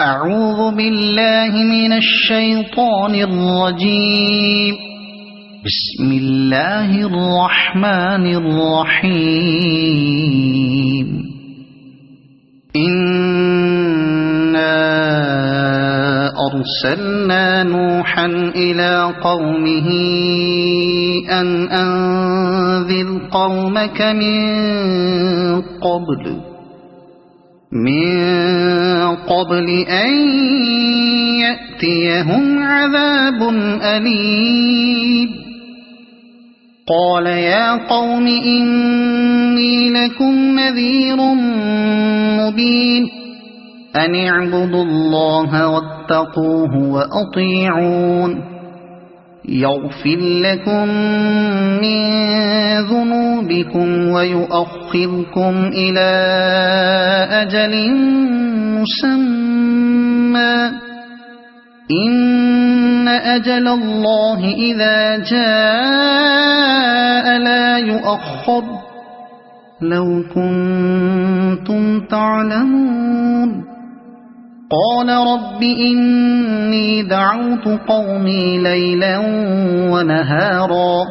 أعوذ بالله من الشيطان الرجيم. بسم الله الرحمن الرحيم. إنا أرسلنا نوحا إلى قومه أن أنذر قومك من قبل أن يأتيهم عذاب أليم. قال يا قوم إني لكم نذير مبين أن اعبدوا الله واتقوه وأطيعون يغفر لكم من ذنوبكم ويؤخركم إلى أجل مسمى إن أجل الله إذا جاء لا يؤخر لو كنتم تعلمون. قال رب إني دعوت قومي ليلا ونهارا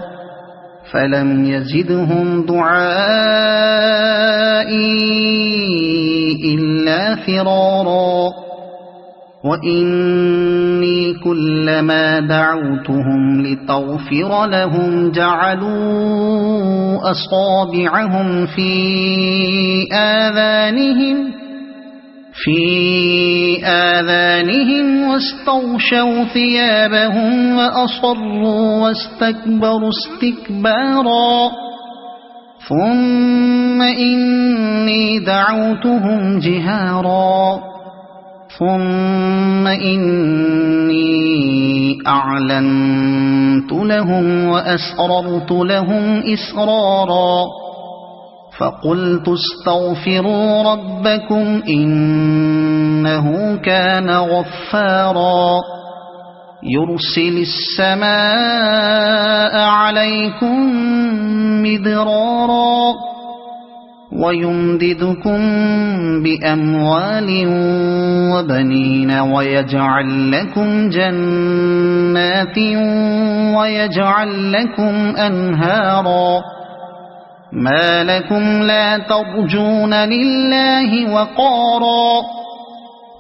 فلم يزدهم دعائي إلا فرارا وإني كلما دعوتهم لتغفر لهم جعلوا أصابعهم في آذانهم واستغشوا ثيابهم وأصروا واستكبروا استكبارا ثم إني دعوتهم جهارا ثم إني أعلنت لهم وأسررت لهم إسرارا فقلت استغفروا ربكم إنه كان غفارا يرسل السماء عليكم مدرارا ويمددكم بأموال وبنين ويجعل لكم جنات ويجعل لكم أنهارا ما لكم لا ترجون لله وقارا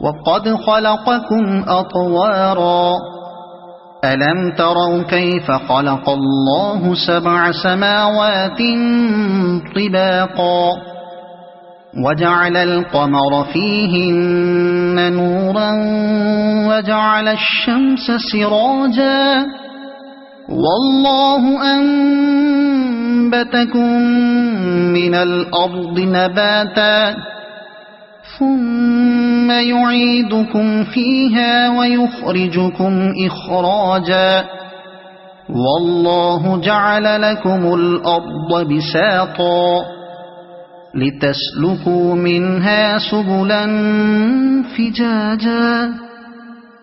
وقد خلقكم أطوارا ألم تروا كيف خلق الله 7 سماوات طباقا وجعل القمر فيهن نورا وجعل الشمس سراجا والله أنبتكم من الأرض نباتا ثم يعيدكم فيها ويخرجكم إخراجا والله جعل لكم الأرض بساطا لتسلكوا منها سبلا فجاجا.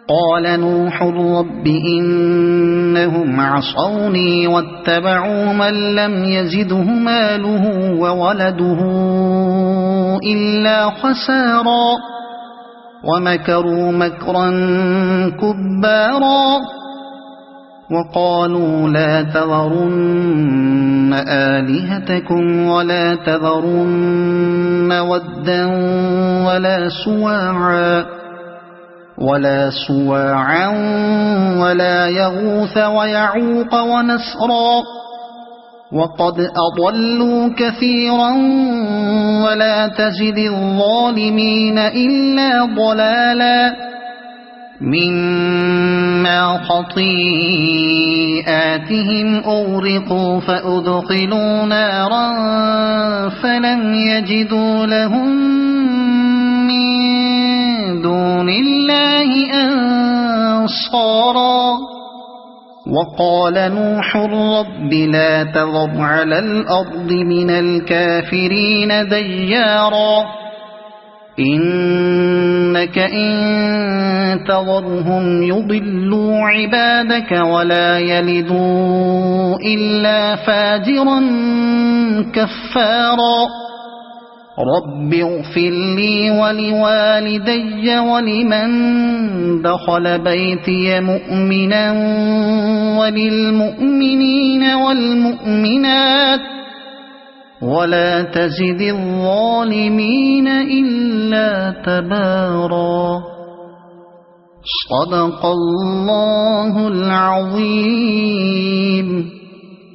قال نوح رب إنهم عصوني واتبعوا من لم يزده ماله وولده إلا خسارا ومكروا مكرا كبارا وقالوا لا تذرن آلهتكم ولا تذرن ودا ولا سواعا ولا يغوث ويعوق ونسرا وقد أضلوا كثيرا ولا تزد الظالمين إلا ضلالا مما خطيئاتهم أغرقوا فأدخلوا نارا فلم يجدوا لهم دون الله أنصارا. وقال نوح رب لا تذر على الأرض من الكافرين ديارا إنك إن تذرهم يضلوا عبادك ولا يلدوا إلا فاجرا كفارا. رب اغفر لي ولوالدي ولمن دخل بيتي مؤمنا وللمؤمنين والمؤمنات ولا تزد الظالمين إلا تبارا. صدق الله العظيم.